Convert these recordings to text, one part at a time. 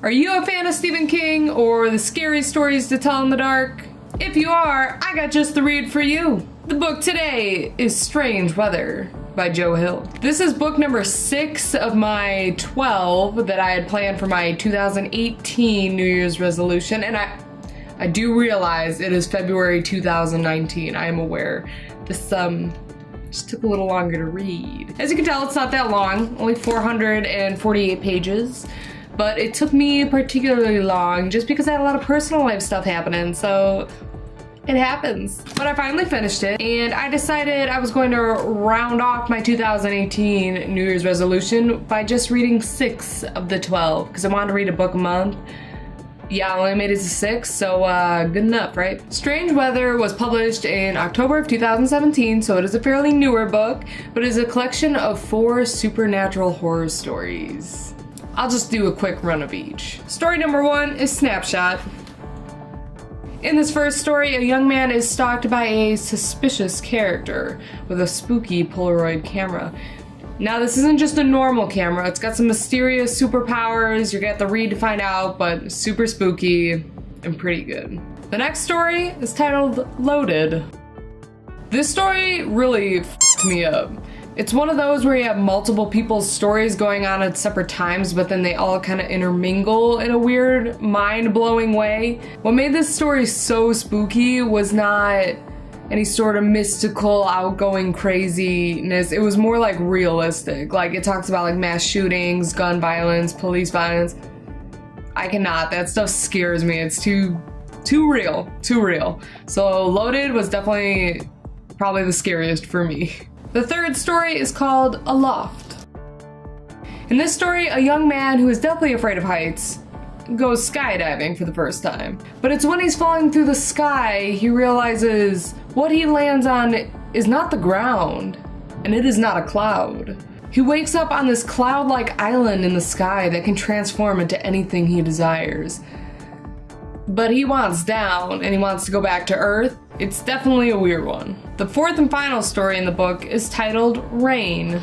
Are you a fan of Stephen King or the scary stories to tell in the dark? If you are, I got just the read for you. The book today is Strange Weather by Joe Hill. This is book number 6 of my 12 that I had planned for my 2018 New Year's resolution, and I do realize it is February 2019. I am aware. This just took a little longer to read. As you can tell, it's not that long, only 448 pages. But it took me particularly long just because I had a lot of personal life stuff happening, so it happens. But I finally finished it, and I decided I was going to round off my 2018 New Year's resolution by just reading 6 of the 12, because I wanted to read a book a month. Yeah, I only made it to 6, so good enough, right? Strange Weather was published in October of 2017, so it is a fairly newer book, but it is a collection of 4 supernatural horror stories. I'll just do a quick run of each. Story number 1 is Snapshot. In this first story, a young man is stalked by a suspicious character with a spooky Polaroid camera. Now, this isn't just a normal camera, it's got some mysterious superpowers. You're gonna have to read to find out, but super spooky and pretty good. The next story is titled Loaded. This story really f***ed me up. It's one of those where you have multiple people's stories going on at separate times, but then they all kind of intermingle in a weird, mind-blowing way. What made this story so spooky was not any sort of mystical, outgoing craziness. It was more like realistic. Like, it talks about like mass shootings, gun violence, police violence. I cannot. That stuff scares me. It's too real. Too real. So Loaded was definitely probably the scariest for me. The third story is called Aloft. In this story, a young man who is deathly afraid of heights goes skydiving for the first time. But it's when he's falling through the sky, he realizes what he lands on is not the ground, and it is not a cloud. He wakes up on this cloud-like island in the sky that can transform into anything he desires. But he wants down, and he wants to go back to Earth. It's definitely a weird one. The fourth and final story in the book is titled Rain.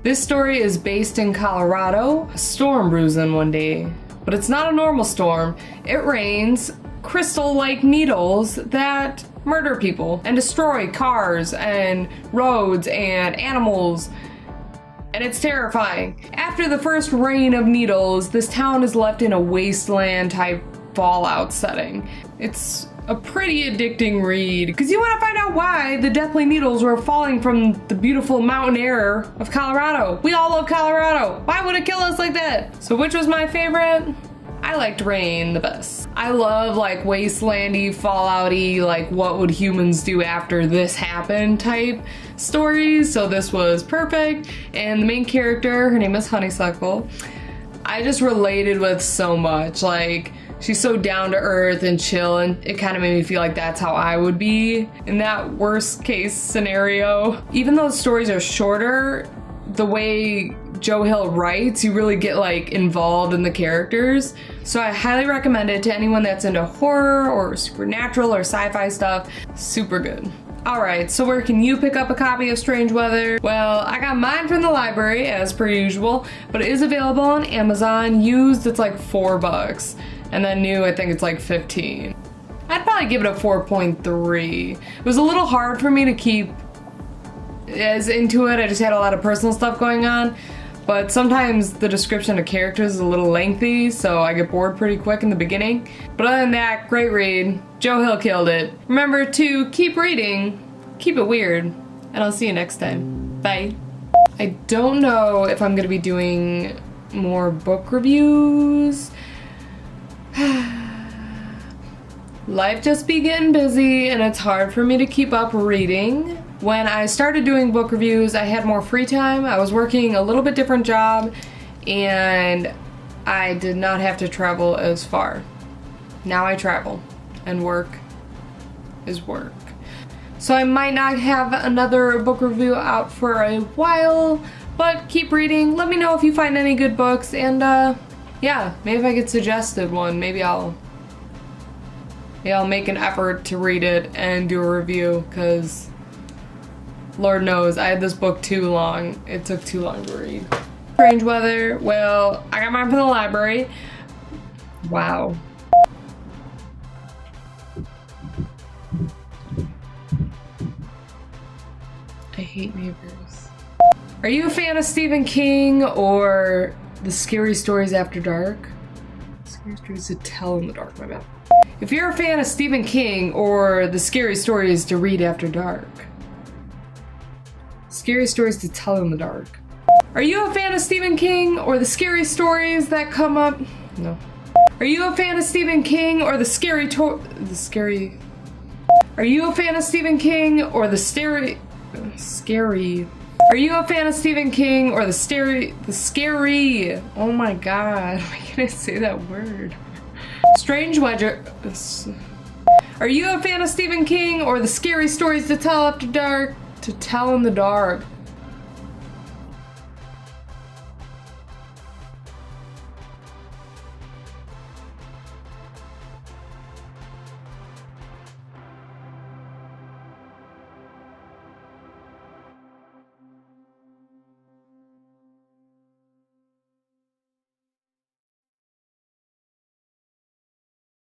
This story is based in Colorado. A storm brews in one day, but it's not a normal storm. It rains crystal-like needles that murder people and destroy cars and roads and animals. And it's terrifying. After the first rain of needles, this town is left in a wasteland type Fallout setting. It's a pretty addicting read, because you want to find out why the deathly needles were falling from the beautiful mountain air of Colorado. We all love Colorado. Why would it kill us like that? So which was my favorite? I liked Rain the best. I love like wastelandy, Fallout-y, like what would humans do after this happened type stories. So this was perfect. And the main character, her name is Honeysuckle, I just related with so much. Like, she's so down to earth and chill, and it kind of made me feel like that's how I would be in that worst case scenario. Even though the stories are shorter, the way Joe Hill writes, you really get like involved in the characters. So I highly recommend it to anyone that's into horror or supernatural or sci-fi stuff. Super good. Alright, so where can you pick up a copy of Strange Weather? Well, I got mine from the library as per usual, but it is available on Amazon. Used, it's like $4. And then new, I think it's like 15. I'd probably give it a 4.3. It was a little hard for me to keep as into it. I just had a lot of personal stuff going on. But sometimes the description of characters is a little lengthy, so I get bored pretty quick in the beginning. But other than that, great read. Joe Hill killed it. Remember to keep reading, keep it weird, and I'll see you next time. Bye. I don't know if I'm gonna be doing more book reviews. Life just be getting busy, and it's hard for me to keep up reading. When I started doing book reviews, I had more free time. I was working a little bit different job, and I did not have to travel as far. Now I travel, and work is work. So I might not have another book review out for a while, but keep reading. Let me know if you find any good books, and yeah, maybe if I get suggested one, maybe I'll make an effort to read it and do a review, because Lord knows I had this book too long. It took too long to read. Strange weather. Well, I got mine from the library. Wow. I hate neighbors. Are you a fan of Stephen King or the scary stories after dark? Scary stories to tell in the dark, my bad. If you're a fan of Stephen King or the scary stories to read after dark. Scary stories to tell in the dark. Are you a fan of Stephen King or the scary stories that come up? No. Are you a fan of Stephen King or the scary Are you a fan of Stephen King or the scary? Are you a fan of Stephen King or the scary? Oh my god, why can't I say that word? Strange weather. Are you a fan of Stephen King or the scary stories to tell after dark? To tell in the dark.